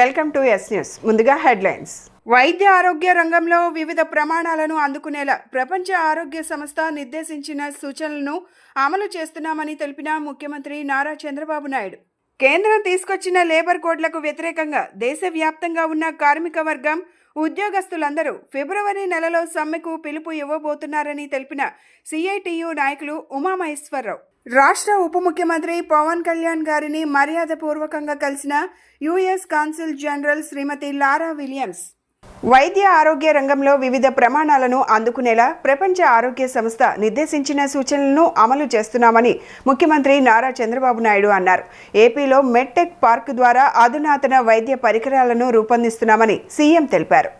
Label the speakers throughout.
Speaker 1: Welcome to yes news. ముందుగా headlines. వైద్య ఆరోగ్య రంగంలో వివిధ ప్రమాణాలను అందుకునేలా ప్రపంచ ఆరోగ్య సంస్థ నిర్దేశించిన సూచనలను అమలు చేస్తున్నామని తెలిపిన ముఖ్యమంత్రి నారా చంద్రబాబు నాయుడు. కేంద్రం తీసుకొచ్చిన లేబర్ కోడ్లకు వ్యతిరేకంగా దేశవ్యాప్తంగా ఉన్న కార్మిక వర్గం ఉద్యోగస్తులందరూ ఫిబ్రవరి నెలలో సమ్మెకు పిలుపు ఇవ్వబోతున్నారని తెలిపిన సిఐటియు నాయకులు ఉమామహేశ్వరరావు. రాష్ట్ర ఉప ముఖ్యమంత్రి పవన్ కళ్యాణ్ గారిని మర్యాదపూర్వకంగా కలిసిన US consul general Shrimati Laura Williams. వైద్య ఆరోగ్య రంగంలో వివిధ ప్రమాణాలను అందుకునేలా ప్రపంచ ఆరోగ్య సంస్థ నిర్దేశించిన సూచనలను అమలు చేస్తున్నామని ముఖ్యమంత్రి నారా చంద్రబాబు నాయుడు అన్నారు. ఏపీలో మెడ్టెక్ పార్క్ ద్వారా అధునాతన వైద్య పరికరాలను రూపొందిస్తున్నామని సీఎం తెలిపారు.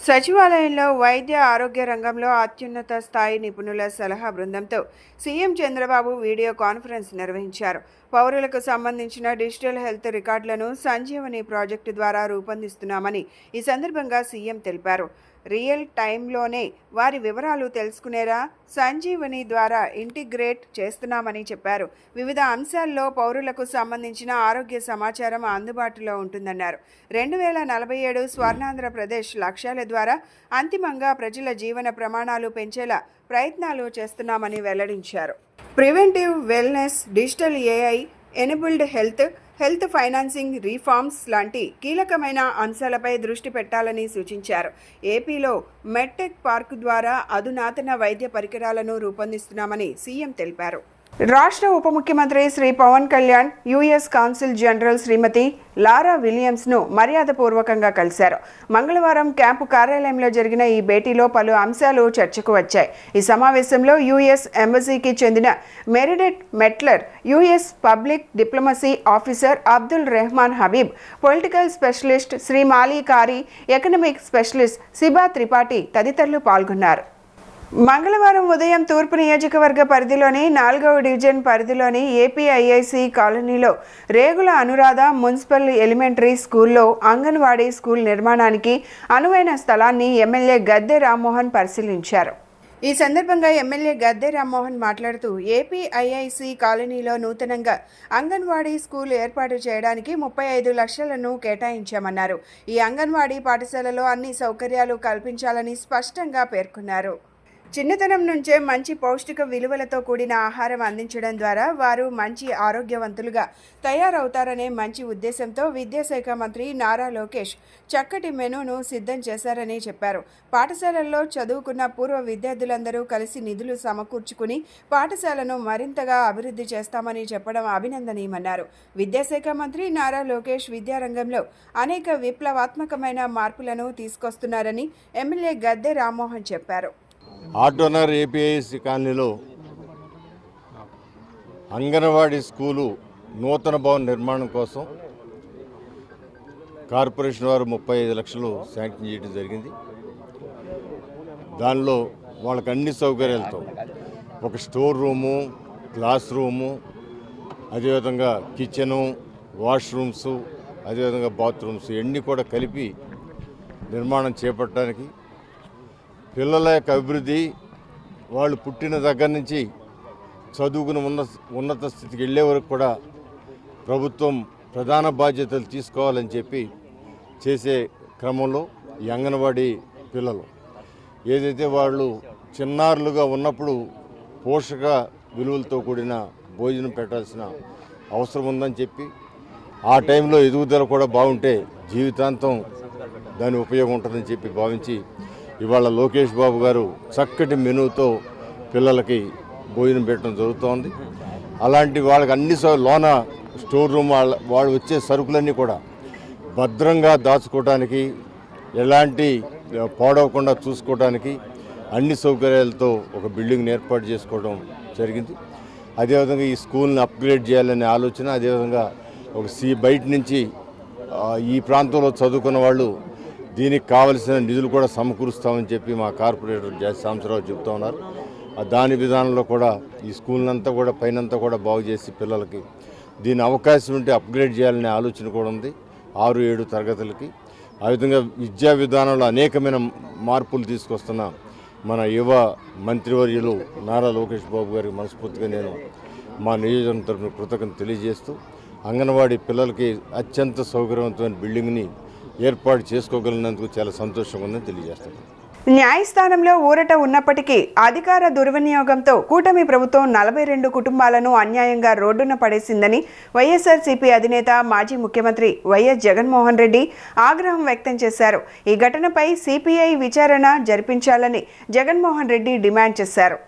Speaker 1: సచివాలయంలో వైద్య ఆరోగ్య రంగంలో అత్యున్నత స్థాయి నిపుణుల సలహా బృందంతో సీఎం చంద్రబాబు వీడియో కాన్ఫరెన్స్ నిర్వహించారు. పౌరులకు సంబంధించిన డిజిటల్ హెల్త్ రికార్డులను సంజీవని ప్రాజెక్టు ద్వారా రూపొందిస్తున్నామని ఈ సందర్భంగా సీఎం తెలిపారు. రియల్ టైంలోనే వారి వివరాలు తెలుసుకునేలా సంజీవని ద్వారా ఇంటిగ్రేట్ చేస్తున్నామని చెప్పారు. వివిధ అంశాల్లో పౌరులకు సంబంధించిన ఆరోగ్య సమాచారం అందుబాటులో ఉంటుందన్నారు. 2047 స్వర్ణాంధ్రప్రదేశ్ లక్ష్యాల ద్వారా అంతిమంగా ప్రజల జీవన ప్రమాణాలు పెంచేలా ప్రయత్నాలు చేస్తున్నామని వెల్లడించారు. Preventive wellness, digital AI enabled health financing reforms లాంటి కీలకమైన అంశాలపై దృష్టి పెట్టాలని సూచించారు. ఏపీలో మెడ్టెక్ పార్క్ ద్వారా అధునాతన వైద్య పరికరాలను రూపొందిస్తున్నామని సీఎం తెలిపారు. రాష్ట్ర ఉప ముఖ్యమంత్రి Shri Pavan Kalyan US consul general Shrimati Laura విలియమ్స్ను మర్యాదపూర్వకంగా కలిశారు. మంగళవారం క్యాంపు కార్యాలయంలో జరిగిన ఈ భేటీలో పలు అంశాలు చర్చకు వచ్చాయి. ఈ సమావేశంలో యుఎస్ ఎంబసీకి చెందిన Meredith Mettler, US public diplomacy officer Abdul Rahman Habib, political specialist Shri Molly Carey, economic specialist Siba Tripathi తదితరులు పాల్గొన్నారు. మంగళవారం ఉదయం తూర్పు నియోజకవర్గ పరిధిలోని 4వ డివిజన్ పరిధిలోని ఏపీఐఐసి కాలనీలో రేగుల అనురాధ మున్సిపల్ ఎలిమెంటరీ స్కూల్లో అంగన్వాడీ స్కూల్ నిర్మాణానికి అనువైన స్థలాన్ని ఎమ్మెల్యే గద్దె రామ్మోహన్ పరిశీలించారు. ఈ సందర్భంగా ఎమ్మెల్యే గద్దె రామ్మోహన్ మాట్లాడుతూ ఏపీఐఐసి కాలనీలో నూతనంగా అంగన్వాడీ స్కూల్ ఏర్పాటు చేయడానికి 35 లక్షలను కేటాయించామన్నారు. ఈ అంగన్వాడీ పాఠశాలలో అన్ని సౌకర్యాలు కల్పించాలని స్పష్టంగా పేర్కొన్నారు. చిన్నతనం నుంచే మంచి పౌష్టిక విలువలతో కూడిన ఆహారం అందించడం ద్వారా వారు మంచి ఆరోగ్యవంతులుగా తయారవుతారనే మంచి ఉద్దేశంతో విద్యాశాఖ మంత్రి నారా లోకేష్ చక్కటి మెనూను సిద్ధం చేశారని చెప్పారు. పాఠశాలల్లో చదువుకున్న పూర్వ విద్యార్థులందరూ కలిసి నిధులు సమకూర్చుకుని పాఠశాలను మరింతగా అభివృద్ధి చేస్తామని చెప్పడం అభినందనీయమన్నారు. విద్యాశాఖ మంత్రి నారా లోకేష్ విద్యారంగంలో అనేక విప్లవాత్మకమైన మార్పులను తీసుకొస్తున్నారని ఎమ్మెల్యే గద్దె రామ్మోహన్ చెప్పారు.
Speaker 2: ఆటోనగర్ ఏపీఐసి కాలనీలో అంగన్వాడీ స్కూలు నూతన భవన నిర్మాణం కోసం కార్పొరేషన్ వారు 35 లక్షలు శాంక్షన్ చేయడం జరిగింది. దానిలో వాళ్ళకి అన్ని సౌకర్యాలతో ఒక స్టోర్ రూము, క్లాస్ రూము, అదేవిధంగా కిచెను, వాష్రూమ్స్, అదేవిధంగా బాత్రూమ్స్ ఇవన్నీ కూడా కలిపి నిర్మాణం చేపట్టడానికి పిల్లల యొక్క అభివృద్ధి వాళ్ళు పుట్టిన దగ్గర నుంచి చదువుకుని ఉన్నత స్థితికి వెళ్ళే వరకు కూడా ప్రభుత్వం ప్రధాన బాధ్యతలు తీసుకోవాలని చెప్పి చేసే క్రమంలో ఈ అంగన్వాడీ పిల్లలు ఏదైతే వాళ్ళు చిన్నారులుగా ఉన్నప్పుడు పోషక విలువలతో కూడిన భోజనం పెట్టాల్సిన అవసరం ఉందని చెప్పి ఆ టైంలో ఎదుగుదల కూడా బాగుంటే జీవితాంతం దాని ఉపయోగం ఉంటుందని చెప్పి భావించి ఇవాళ లోకేష్ బాబు గారు చక్కటి మెనూతో పిల్లలకి భోజనం పెట్టడం జరుగుతోంది. అలాంటి వాళ్ళకి అన్ని లోన స్టోర్ రూమ్ వాళ్ళు వచ్చే సరుకులన్నీ కూడా భద్రంగా దాచుకోవడానికి, ఎలాంటి పాడవకుండా చూసుకోవడానికి అన్ని సౌకర్యాలతో ఒక బిల్డింగ్ని ఏర్పాటు చేసుకోవడం జరిగింది. అదేవిధంగా ఈ స్కూల్ని అప్గ్రేడ్ చేయాలనే ఆలోచన, అదేవిధంగా ఒక బయట నుంచి ఈ ప్రాంతంలో చదువుకున్న వాళ్ళు దీనికి కావలసిన నిధులు కూడా సమకూరుస్తామని చెప్పి మా కార్పొరేటర్ జాతి సాంబశివరావు చెబుతూ ఉన్నారు. దాని విధానంలో కూడా ఈ స్కూల్నంతా కూడా పైనంతా కూడా బాగు చేసి పిల్లలకి దీని అవకాశం ఉంటే అప్గ్రేడ్ చేయాలనే ఆలోచన కూడా ఉంది 6-7 తరగతులకి. ఆ విధంగా విద్యా విధానంలో అనేకమైన మార్పులు తీసుకొస్తున్న మన యువ మంత్రివర్యులు నారా లోకేష్ బాబు గారికి మనస్ఫూర్తిగా నేను మా నియోజకవర్గం తరఫున కృతజ్ఞతలు తెలియజేస్తూ అంగన్వాడీ పిల్లలకి అత్యంత సౌకర్యవంతమైన బిల్డింగ్ని ఏర్పాటు చేసుకోగలిగినందుకు చాలా సంతోషంగా ఉందని తెలియజేస్తాను.
Speaker 1: న్యాయస్థానంలో ఊరట ఉన్నప్పటికీ అధికార దుర్వినియోగంతో కూటమి ప్రభుత్వం 42 కుటుంబాలను అన్యాయంగా రోడ్డున పడేసిందని వైఎస్ఆర్సీపీ అధినేత మాజీ ముఖ్యమంత్రి వైఎస్ జగన్మోహన్ రెడ్డి ఆగ్రహం వ్యక్తం చేశారు. ఈ ఘటనపై సిపిఐ విచారణ జరిపించాలని జగన్మోహన్ రెడ్డి డిమాండ్ చేశారు.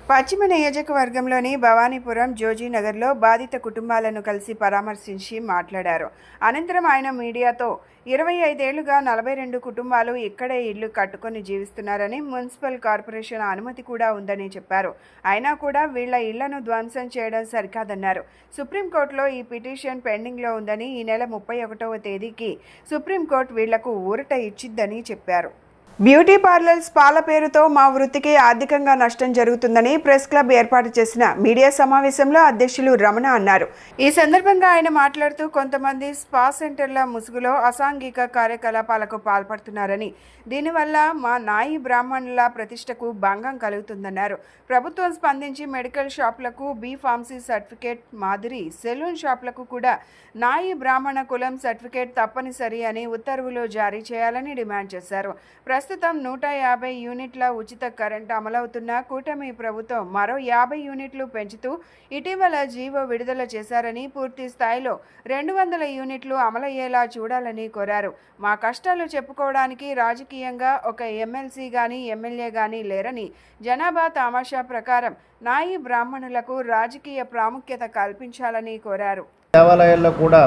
Speaker 1: పశ్చిమ నియోజకవర్గంలోని భవానీపురం జోజీనగర్లో బాధిత కుటుంబాలను కలిసి పరామర్శించి మాట్లాడారు. అనంతరం ఆయన మీడియాతో 25 ఏళ్లుగా 42 కుటుంబాలు ఇక్కడే ఇళ్లు కట్టుకొని జీవిస్తున్నారని, మున్సిపల్ కార్పొరేషన్ అనుమతి కూడా ఉందని చెప్పారు. అయినా కూడా వీళ్ల ఇళ్లను ధ్వంసం చేయడం సరికాదన్నారు. సుప్రీంకోర్టులో ఈ పిటిషన్ పెండింగ్లో ఉందని, ఈ నెల 31వ తేదీకి సుప్రీంకోర్టు వీళ్లకు ఊరట ఇచ్చిద్దని చెప్పారు. బ్యూటీ పార్లర్స్ పాల పేరుతో మా వృత్తికి ఆర్థికంగా నష్టం జరుగుతుందని ప్రెస్ క్లబ్ ఏర్పాటు చేసిన మీడియా సమావేశంలో అధ్యక్షులు రమణ అన్నారు. ఈ సందర్భంగా ఆయన మాట్లాడుతూ కొంతమంది స్పా సెంటర్ల ముసుగులో అసాంఘిక కార్యకలాపాలకు పాల్పడుతున్నారని, దీనివల్ల మా నాయి బ్రాహ్మణుల ప్రతిష్టకు భంగం కలుగుతుందన్నారు. ప్రభుత్వం స్పందించి మెడికల్ షాపులకు బి ఫార్మసీ సర్టిఫికేట్ మాదిరి సెలూన్ షాపులకు కూడా నాయి బ్రాహ్మణ కులం సర్టిఫికేట్ తప్పనిసరి అని ఉత్తర్వులు జారీ చేయాలని డిమాండ్ చేశారు. ప్రస్తుతం 150 యూనిట్ల ఉచిత కరెంటు అమలవుతున్న కూటమి ప్రభుత్వం మరో 50 యూనిట్లు పెంచుతూ ఇటీవల జీవో విడుదల చేశారని, పూర్తి స్థాయిలో 200 యూనిట్లు అమలయ్యేలా చూడాలని కోరారు. మా కష్టాలు చెప్పుకోవడానికి రాజకీయంగా ఒక ఎమ్మెల్సీ గాని ఎమ్మెల్యే గాని లేరని, జనాభా తమాషా ప్రకారం నాయి బ్రాహ్మణులకు రాజకీయ ప్రాముఖ్యత కల్పించాలని కోరారు.
Speaker 3: దేవాలయాల్లో కూడా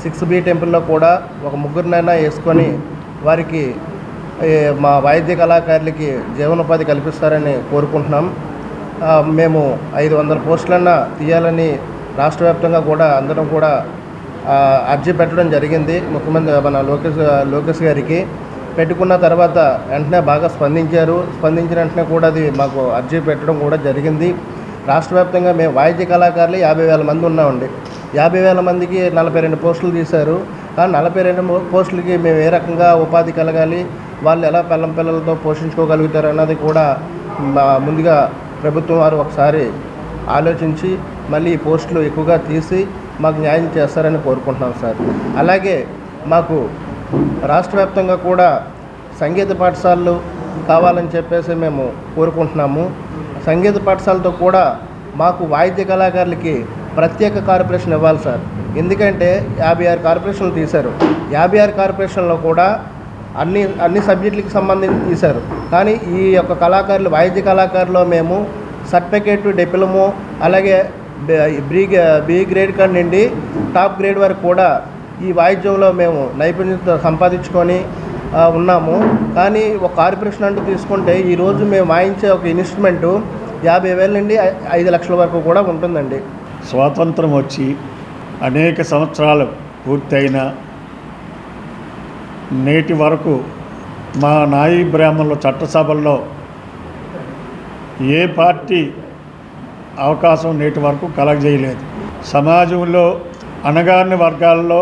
Speaker 3: 6B టెంపుల్లో కూడా ఒక ముగ్గురినైనా వేసుకొని వారికి మా వాయిద్య కళాకారులకి జీవనోపాధి కల్పిస్తారని కోరుకుంటున్నాం. మేము 500 పోస్టులన్నా తీయాలని రాష్ట్ర వ్యాప్తంగా కూడా అందరం కూడా అర్జీ పెట్టడం జరిగింది. ముఖ్యమంత్రి మన లోకేష్ గారికి పెట్టుకున్న తర్వాత వెంటనే బాగా స్పందించిన వెంటనే కూడా అది మాకు అర్జీ పెట్టడం కూడా జరిగింది. రాష్ట్ర వ్యాప్తంగా మేము వాయిద్య కళాకారులు 50,000 మంది ఉన్నామండి. 50,000 మందికి 42 పోస్టులు తీశారు. కానీ 42 పోస్టులకి మేము ఏ రకంగా ఉపాధి కలగాలి, వాళ్ళు ఎలా పిల్లలతో పోషించుకోగలుగుతారు అన్నది కూడా ముందుగా ప్రభుత్వం వారు ఒకసారి ఆలోచించి మళ్ళీ ఈ పోస్టులు ఎక్కువగా తీసి మాకు న్యాయం చేస్తారని కోరుకుంటున్నాం సార్. అలాగే మాకు రాష్ట్ర వ్యాప్తంగా కూడా సంగీత పాఠశాలలు కావాలని చెప్పేసి మేము కోరుకుంటున్నాము. సంగీత పాఠశాలతో కూడా మాకు వాయిద్య కళాకారులకి ప్రత్యేక కార్పొరేషన్ ఇవ్వాలి సార్. ఎందుకంటే 56 కార్పొరేషన్లు తీశారు. 56 కార్పొరేషన్లో కూడా అన్ని సబ్జెక్టులకి సంబంధించి తీశారు. కానీ ఈ యొక్క కళాకారులు వాయిద్య కళాకారులో మేము సర్టిఫికేట్, డిప్లొమో, అలాగే బి గ్రేడ్ కాడి నుండి టాప్ గ్రేడ్ వరకు కూడా ఈ వాయిద్యంలో మేము నైపుణ్యత సంపాదించుకొని ఉన్నాము. కానీ ఒక కార్పొరేషన్ అంటూ తీసుకుంటే ఈరోజు మేము వాయించే ఒక ఇన్స్ట్రుమెంటు 50,000 నుండి 5 లక్షల వరకు కూడా ఉంటుందండి.
Speaker 4: స్వాతంత్రం వచ్చి అనేక సంవత్సరాలు పూర్తయిన నేటి వరకు మా నాయి బ్రాహ్మణుల చట్టసభల్లో ఏ పార్టీ అవకాశం నేటి వరకు కలగజేయలేదు. సమాజంలో అణగారిన వర్గాల్లో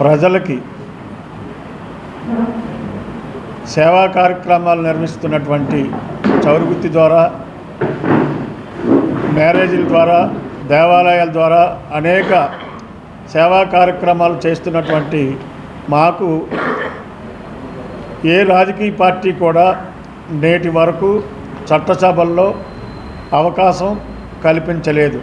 Speaker 4: ప్రజలకి సేవా కార్యక్రమాలు నిర్వహిస్తున్నటువంటి చౌరవృత్తి ద్వారా, మ్యారేజీల ద్వారా, దేవాలయాల ద్వారా అనేక సేవా కార్యక్రమాలు చేస్తున్నటువంటి మాకు ఏ రాజకీయ పార్టీ కూడా నేటి వరకు చట్టసభల్లో అవకాశం కల్పించలేదు.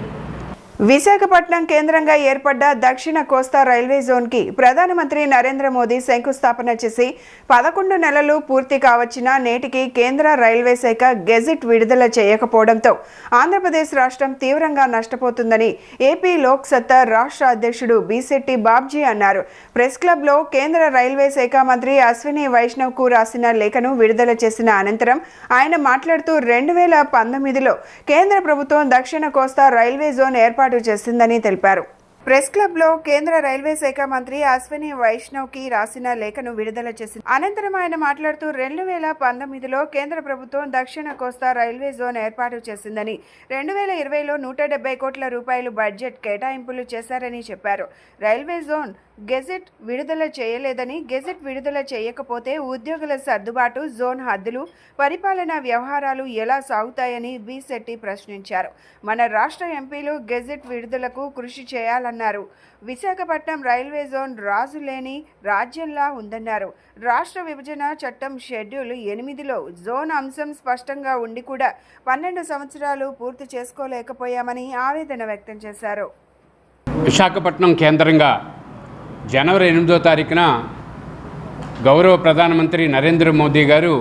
Speaker 1: విశాఖపట్నం కేంద్రంగా ఏర్పడ్డ దక్షిణ కోస్తా రైల్వే జోన్కి ప్రధానమంత్రి నరేంద్ర మోదీ శంకుస్థాపన చేసి 11 నెలలు పూర్తి కావచ్చినా నేటికి కేంద్ర రైల్వే శాఖ గెజిట్ విడుదల చేయకపోవడంతో ఆంధ్రప్రదేశ్ రాష్ట్రం తీవ్రంగా నష్టపోతుందని ఏపీ లోక్ సత్తా రాష్ట్ర అధ్యక్షుడు బీశెట్టి బాబ్జీ అన్నారు. ప్రెస్ క్లబ్లో కేంద్ర రైల్వే శాఖ మంత్రి అశ్విని వైష్ణవ్కు రాసిన లేఖను విడుదల చేసిన అనంతరం ఆయన మాట్లాడుతూ 2019లో కేంద్ర ప్రభుత్వం దక్షిణ కోస్తా రైల్వే జోన్ ఏర్పాటు చేసిందని తెలిపారు. ప్రెస్ క్లబ్ లో కేంద్ర రైల్వే శాఖ మంత్రి అశ్విని వైష్ణవ్ కి రాసిన లేఖను విడుదల చేసింది. అనంతరం ఆయన మాట్లాడుతూ 2019లో కేంద్ర ప్రభుత్వం దక్షిణ కోస్తా రైల్వే జోన్ ఏర్పాటు చేసిందని, 2020లో 170 కోట్ల రూపాయలు బడ్జెట్ కేటాయింపులు చేశారని చెప్పారు. రైల్వే జోన్ గెజెట్ విడుదల చేయలేదని, గెజెట్ విడుదల చేయకపోతే ఉద్యోగుల సర్దుబాటు, జోన్ హద్దులు, పరిపాలనా వ్యవహారాలు ఎలా సాగుతాయని బి శెట్టి ప్రశ్నించారు. మన రాష్ట్ర ఎంపీలు గెజెట్ విడుదలకు కృషి చేయాలన్నారు. విశాఖపట్నం రైల్వే జోన్ రాజులేని రాజ్యంలా ఉందన్నారు. రాష్ట్ర విభజన చట్టం షెడ్యూల్ 8లో జోన్ అంశం స్పష్టంగా ఉండి కూడా 12 సంవత్సరాలు పూర్తి చేసుకోలేకపోయామని ఆవేదన వ్యక్తం చేశారు.
Speaker 5: విశాఖపట్నం కేంద్రంగా జనవరి 8వ తారీఖున గౌరవ ప్రధానమంత్రి నరేంద్ర మోదీ గారు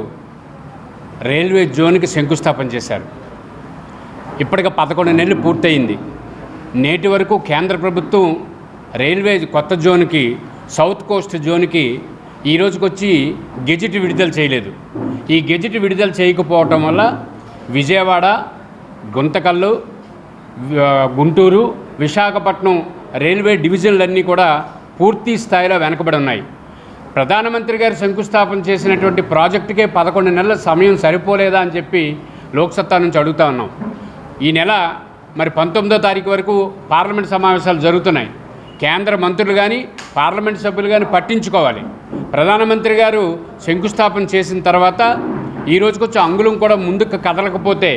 Speaker 5: రైల్వే జోన్కి శంకుస్థాపన చేశారు. ఇప్పటికి 11 నెలలు పూర్తయింది. నేటి వరకు కేంద్ర ప్రభుత్వం రైల్వే కొత్త జోన్కి, సౌత్ కోస్ట్ జోన్కి ఈ రోజుకొచ్చి గెజిట్ విడుదల చేయలేదు. ఈ గెజిట్ విడుదల చేయకపోవటం వల్ల విజయవాడ, గుంతకల్లు, గుంటూరు, విశాఖపట్నం రైల్వే డివిజన్లన్నీ కూడా పూర్తి స్థాయిలో వెనకబడి ఉన్నాయి. ప్రధానమంత్రి గారు శంకుస్థాపన చేసినటువంటి ప్రాజెక్టుకే 11 నెలల సమయం సరిపోలేదా అని చెప్పి లోక్సత్తా నుంచి అడుగుతా ఉన్నాం. ఈ నెల మరి 19వ తారీఖు వరకు పార్లమెంట్ సమావేశాలు జరుగుతున్నాయి. కేంద్ర మంత్రులు కానీ పార్లమెంట్ సభ్యులు కానీ పట్టించుకోవాలి. ప్రధానమంత్రి గారు శంకుస్థాపన చేసిన తర్వాత ఈ రోజుకొచ్చి అంగుళం కూడా ముందుకు కదలకపోతే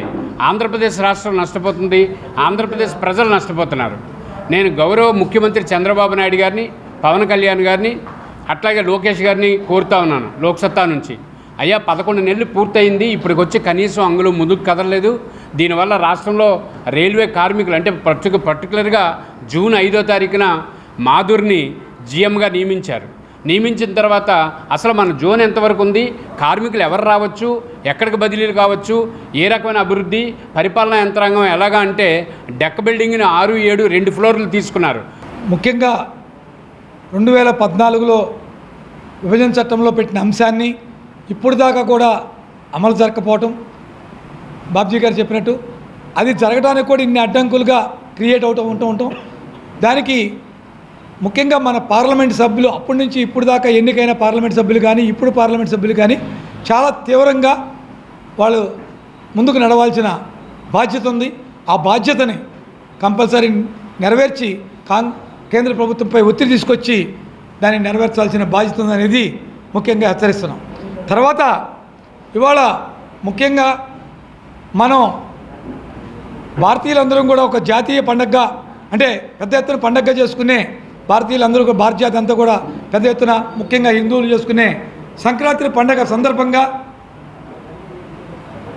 Speaker 5: ఆంధ్రప్రదేశ్ రాష్ట్రం నష్టపోతుంది, ఆంధ్రప్రదేశ్ ప్రజలు నష్టపోతున్నారు. నేను గౌరవ ముఖ్యమంత్రి చంద్రబాబు నాయుడు గారిని, పవన్ కళ్యాణ్ గారిని, అట్లాగే లోకేష్ గారిని కోరుతా ఉన్నాను లోక్సత్తా నుంచి. అయ్యా, 11 నెలలు పూర్తయింది, ఇప్పటికొచ్చి కనీసం అంగుళం ముందుకు కదలలేదు. దీనివల్ల రాష్ట్రంలో రైల్వే కార్మికులు అంటే పర్టికులర్గా జూన్ 5వ తారీఖున మాధుర్ని జీఎంగా నియమించారు. నియమించిన తర్వాత అసలు మన జోన్ ఎంతవరకు ఉంది, కార్మికులు ఎవరు రావచ్చు, ఎక్కడికి బదిలీలు కావచ్చు, ఏ రకమైన అభివృద్ధి, పరిపాలనా యంత్రాంగం ఎలాగా అంటే డెక్క బిల్డింగ్ని 6, 7, 2 ఫ్లోర్లు తీసుకున్నారు.
Speaker 6: ముఖ్యంగా 2014లో విభజన చట్టంలో పెట్టిన అంశాన్ని ఇప్పుడు దాకా కూడా అమలు జరగకపోవటం, బాబ్జీ గారు చెప్పినట్టు అది జరగడానికి కూడా ఇన్ని అడ్డంకులుగా క్రియేట్ అవుతూ ఉంటాం. దానికి ముఖ్యంగా మన పార్లమెంట్ సభ్యులు అప్పటి నుంచి ఇప్పుడు దాకా ఎన్నికైన పార్లమెంట్ సభ్యులు కానీ ఇప్పుడు పార్లమెంట్ సభ్యులు కానీ చాలా తీవ్రంగా వాళ్ళు ముందుకు నడవాల్సిన బాధ్యత ఉంది. ఆ బాధ్యతని కంపల్సరీ నెరవేర్చి కేంద్ర ప్రభుత్వంపై ఒత్తిడి తీసుకొచ్చి దాన్ని నెరవేర్చాల్సిన బాధ్యత ఉందనేది ముఖ్యంగా హెచ్చరిస్తున్నాం. తర్వాత ఇవాళ ముఖ్యంగా మనం భారతీయులందరం కూడా ఒక జాతీయ పండగగా అంటే పెద్ద ఎత్తున పండగగా చేసుకునే భారతీయులందరూ భారత జాతి అంతా కూడా పెద్ద ఎత్తున ముఖ్యంగా హిందువులు చేసుకునే సంక్రాంతి పండగ సందర్భంగా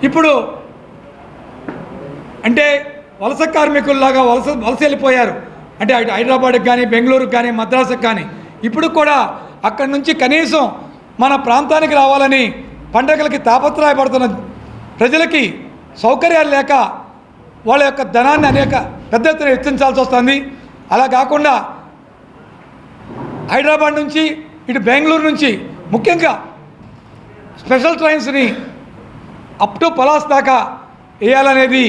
Speaker 6: ఇప్పుడు అంటే వలస కార్మికుల్లాగా వలస వెళ్ళిపోయారు. అంటే హైదరాబాద్కి కానీ బెంగళూరుకి కానీ మద్రాసుకి కానీ ఇప్పుడు కూడా అక్కడి నుంచి కనీసం మన ప్రాంతానికి రావాలని పండగలకి తాపత్రయపడుతున్న ప్రజలకి సౌకర్యాలు లేక వాళ్ళ యొక్క ధనాన్ని అనేక పెద్ద ఎత్తున వెచ్చించాల్సి వస్తుంది. అలా కాకుండా హైదరాబాద్ నుంచి ఇటు బెంగళూరు నుంచి ముఖ్యంగా స్పెషల్ ట్రైన్స్ని అప్ టు పలాస్ దాకా వేయాలనేది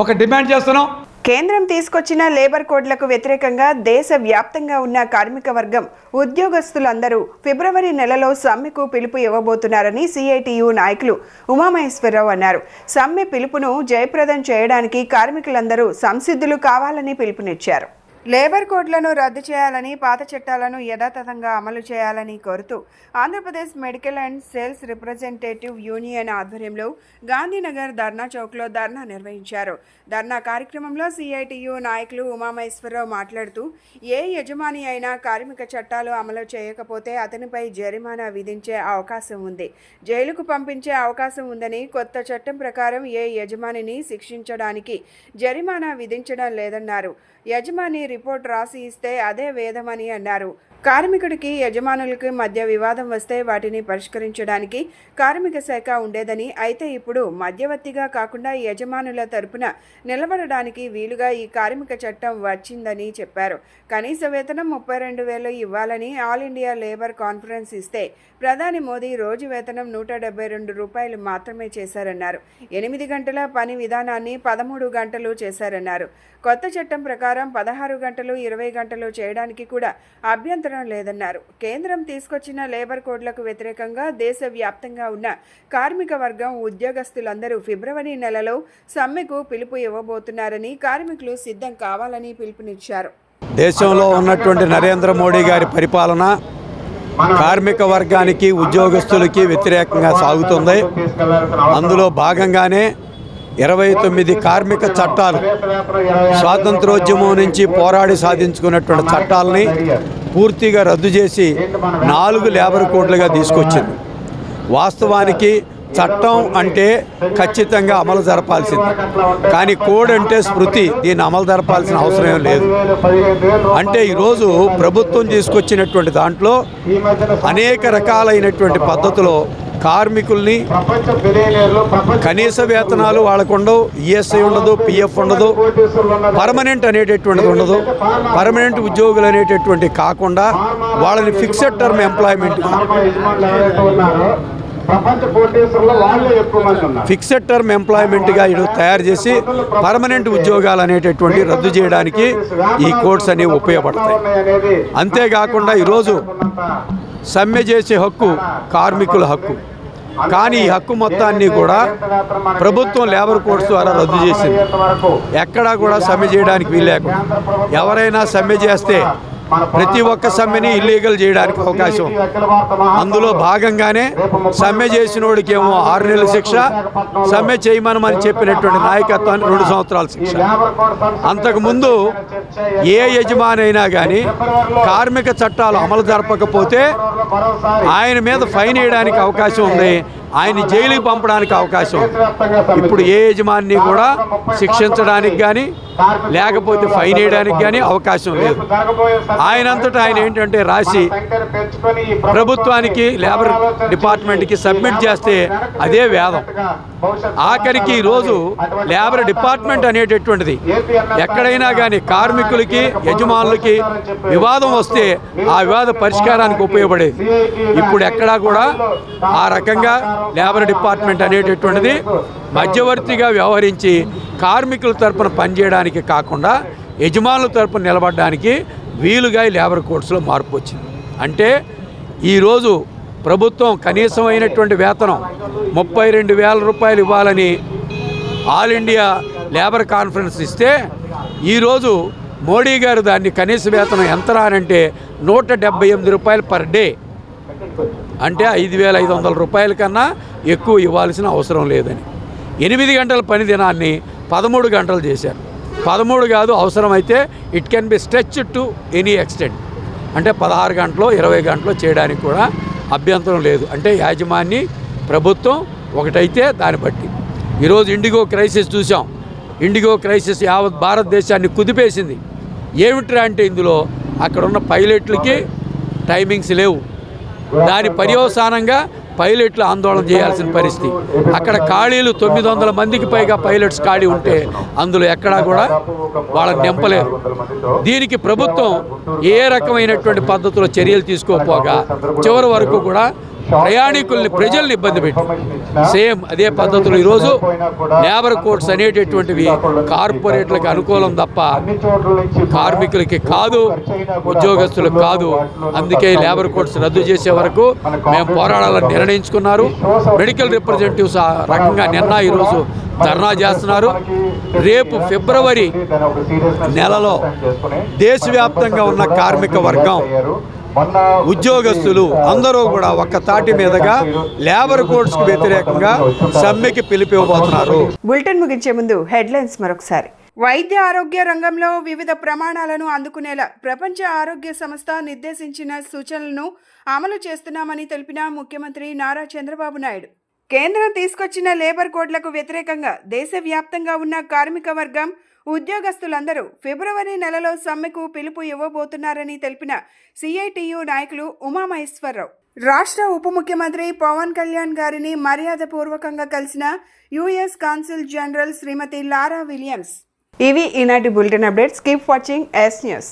Speaker 6: ఒక డిమాండ్ చేస్తున్నాం.
Speaker 1: కేంద్రం తీసుకొచ్చిన లేబర్ కోడ్లకు వ్యతిరేకంగా దేశవ్యాప్తంగా ఉన్న కార్మిక వర్గం ఉద్యోగస్తులందరూ ఫిబ్రవరి నెలలో సమ్మెకు పిలుపు ఇవ్వబోతున్నారని సిఐటియు నాయకులు ఉమామహేశ్వరరావు అన్నారు. సమ్మె పిలుపును జయప్రదం చేయడానికి కార్మికులందరూ సంసిద్ధులు కావాలని పిలుపునిచ్చారు. లేబర్ కోడ్లను రద్దు చేయాలని, పాత చట్టాలను యథాతథంగా అమలు చేయాలని కోరుతూ Andhra Pradesh medical and sales representative union ఆధ్వర్యంలో గాంధీనగర్ ధర్నా చౌక్లో ధర్నా నిర్వహించారు. ధర్నా కార్యక్రమంలో సిఐటియు నాయకులు ఉమామహేశ్వరరావు మాట్లాడుతూ ఏ యజమాని అయినా కార్మిక చట్టాలు అమలు చేయకపోతే అతనిపై జరిమానా విధించే అవకాశం ఉంది, జైలుకు పంపించే అవకాశం ఉందని, కొత్త చట్టం ప్రకారం ఏ యజమానిని శిక్షించడానికి జరిమానా విధించడం లేదన్నారు. యజమాని రిపోర్ట్ రాసి ఇస్తే అదే వేదమని అన్నారు. కార్మికుడికి యజమానులకి మధ్య వివాదం వస్తే వాటిని పరిష్కరించడానికి కార్మిక శాఖ ఉండేదని, అయితే ఇప్పుడు మధ్యవర్తిగా కాకుండా యజమానుల తరపున నిలబడడానికి వీలుగా ఈ కార్మిక చట్టం వచ్చిందని చెప్పారు. కనీస వేతనం 32,000 ఇవ్వాలని ఆల్ ఇండియా లేబర్ కాన్ఫరెన్స్ ఇస్తే ప్రధాని మోదీ రోజు వేతనం 172 రూపాయలు మాత్రమే చేశారన్నారు. 8 గంటల పని విధానాన్ని 13 గంటలు చేశారన్నారు. కొత్త చట్టం ప్రకారం 16 గంటలు 20 గంటలు చేయడానికి కూడా అభ్యంతరం లేదన్నారు. కేంద్రం తీసుకొచ్చిన లేబర్ కోడ్లకు వ్యతిరేకంగా దేశవ్యాప్తంగా ఉన్న కార్మిక వర్గం ఉద్యోగస్తులందరూ ఫిబ్రవరి నెలలో సమ్మెకు పిలుపు ఇవ్వబోతున్నారని, కార్మికులు సిద్ధం కావాలని పిలుపునిచ్చారు.
Speaker 7: దేశంలో ఉన్నటువంటి నరేంద్ర మోడీ గారి పరిపాలన కార్మిక వర్గానికి ఉద్యోగస్తులకి వ్యతిరేకంగా సాగుతుంది. అందులో భాగంగానే 29 కార్మిక చట్టాలు స్వాతంత్రోద్యమం నుంచి పోరాడి సాధించుకున్నటువంటి చట్టాలని పూర్తిగా రద్దు చేసి 4 లేబర్ కోడ్లుగా తీసుకొచ్చింది. వాస్తవానికి చట్టం అంటే ఖచ్చితంగా అమలు జరపాల్సింది, కానీ కోడ్ అంటే స్మృతి, దీన్ని అమలు జరపాల్సిన అవసరం లేదు. అంటే ఈరోజు ప్రభుత్వం తీసుకొచ్చినటువంటి దాంట్లో అనేక రకాలైనటువంటి పద్ధతిలో కార్మికుల్ని కనీస వేతనాలు వాళ్ళకు ఉండవు, ఈఎస్ఐ ఉండదు, పిఎఫ్ ఉండదు, పర్మనెంట్ అనేటటువంటిది ఉండదు. పర్మనెంట్ ఉద్యోగులు అనేటటువంటి కాకుండా వాళ్ళని fixed term employment fixed term ఎంప్లాయ్మెంట్గా తయారు చేసి పర్మనెంట్ ఉద్యోగాలు అనేటటువంటి రద్దు చేయడానికి ఈ కోడ్స్ అనేవి ఉపయోగపడతాయి. అంతేకాకుండా ఈరోజు సమ్మె చేసే హక్కు కార్మికుల హక్కు, కానీ ఈ హక్కు మొత్తాన్ని కూడా ప్రభుత్వం లేబర్ కోడ్స్ ద్వారా రద్దు చేసింది. ఎక్కడా కూడా సమ్మె చేయడానికి వీల్లేకుండా ఎవరైనా సమ్మె చేస్తే ప్రతి ఒక్క సమ్మెని ఇల్లీగల్ చేయడానికి అవకాశం ఉంది. అందులో భాగంగానే సమ్మె చేసినోడికి ఏమో 6 నెలల శిక్ష, సమ్మె చేయమని చెప్పినటువంటి నాయకత్వాన్ని 2 సంవత్సరాల శిక్ష. అంతకుముందు ఏ యజమాని అయినా కానీ కార్మిక చట్టాలు అమలు జరపకపోతే ఆయన మీద ఫైన్ వేయడానికి అవకాశం ఉంది, ఆయన జైలుకి పంపడానికి అవకాశం ఉంది. ఇప్పుడు ఏ యజమాని కూడా శిక్షించడానికి కానీ లేకపోతే ఫైన్ వేయడానికి కానీ అవకాశం లేదు. ఆయనంతటా ఆయన ఏంటంటే రాసి ప్రభుత్వానికి లేబర్ డిపార్ట్మెంట్కి సబ్మిట్ చేస్తే అదే వేదం. ఆఖరికి ఈరోజు లేబర్ డిపార్ట్మెంట్ అనేటటువంటిది ఎక్కడైనా కానీ కార్మికులకి యజమానులకి వివాదం వస్తే ఆ వివాద పరిష్కారానికి ఉపయోగపడేది. ఇప్పుడు ఎక్కడా కూడా ఆ రకంగా లేబర్ డిపార్ట్మెంట్ అనేటటువంటిది మధ్యవర్తిగా వ్యవహరించి కార్మికుల తరపున పనిచేయడానికి కాకుండా యజమానుల తరపున నిలబడడానికి వీలుగా ఈ లేబర్ కోడ్స్లో మార్పు వచ్చింది. అంటే ఈరోజు ప్రభుత్వం కనీసమైనటువంటి వేతనం 32,000 రూపాయలు ఇవ్వాలని ఆల్ ఇండియా లేబర్ కాన్ఫరెన్స్ ఇస్తే ఈరోజు మోడీ గారు దాన్ని కనీస వేతనం ఎంత రానంటే 178 రూపాయలు పర్ డే, అంటే 5,500 రూపాయల కన్నా ఎక్కువ ఇవ్వాల్సిన అవసరం లేదని 8 గంటల పని దినాన్ని 13 గంటలు చేశారు. 13 కాదు, అవసరమైతే it can be stretch to any extent, అంటే 16 గంటలు 20 గంటలు చేయడానికి కూడా అభ్యంతరం లేదు. అంటే యాజమాన్య ప్రభుత్వం ఒకటైతే దాన్ని బట్టి ఈరోజు ఇండిగో క్రైసిస్ చూసాం. ఇండిగో క్రైసిస్ యావత్ భారతదేశాన్ని కుదిపేసింది. ఏమిట్రా అంటే ఇందులో అక్కడున్న పైలట్లకి టైమింగ్స్ లేవు. దాని పర్యవసానంగా పైలట్లు ఆందోళన చేయాల్సిన పరిస్థితి. అక్కడ ఖాళీలు 900 మందికి పైగా పైలట్స్ ఖాళీ ఉంటే అందులో ఎక్కడా కూడా వాళ్ళని నింపలేరు. దీనికి ప్రభుత్వం ఏ రకమైనటువంటి పద్ధతిలో చర్యలు తీసుకోకపోగా చివరి వరకు కూడా ప్రయాణికుల్ని ప్రజల్ని ఇబ్బంది పెట్టి సేమ్ అదే పద్ధతులు ఈరోజు లేబర్ కోడ్స్ అనేటటువంటివి కార్పొరేట్లకు అనుకూలం తప్ప కార్మికులకి కాదు, ఉద్యోగస్తులకు కాదు. అందుకే లేబర్ కోడ్స్ రద్దు చేసే వరకు మేము పోరాడాలని నిర్ణయించుకున్నారు. మెడికల్ రిప్రజెంటేటివ్స్ ఆ రకంగా నిన్న ఈరోజు ధర్నా చేస్తున్నారు. రేపు ఫిబ్రవరి నెలలో దేశవ్యాప్తంగా ఉన్న కార్మిక వర్గం ఉద్యోగస్తులు అందరూ కూడా ఒక్క తాటి మీదగా లేబర్ కోడ్స్కు వ్యతిరేకంగా సమ్మెకి పిలిపివ్వబోతున్నారు.
Speaker 1: బులెటిన్ ముగించే ముందు హెడ్లైన్స్ మరొకసారి. వైద్య ఆరోగ్య రంగంలో వివిధ ప్రమాణాలను అందుకునేలా ప్రపంచ ఆరోగ్య సంస్థ నిర్దేశించిన సూచనలను అమలు చేస్తున్నామని తెలిపిన ముఖ్యమంత్రి నారా చంద్రబాబు నాయుడు. కేంద్రం తీసుకొచ్చిన లేబర్ కోడ్లకు వ్యతిరేకంగా దేశవ్యాప్తంగా ఉన్న కార్మిక వర్గం ఉద్యోగస్తులందరూ ఫిబ్రవరి నెలలో సమ్మెకు పిలుపు ఇవ్వబోతున్నారని తెలిపిన సిఐటియు నాయకులు ఉమామహేశ్వరరావు. రాష్ట్ర ఉప ముఖ్యమంత్రి పవన్ కళ్యాణ్ గారిని మర్యాదపూర్వకంగా కలిసిన US consul general Shrimati Laura Williams. ఇవి ఈనాటి bulletin updates. Keep watching yes news.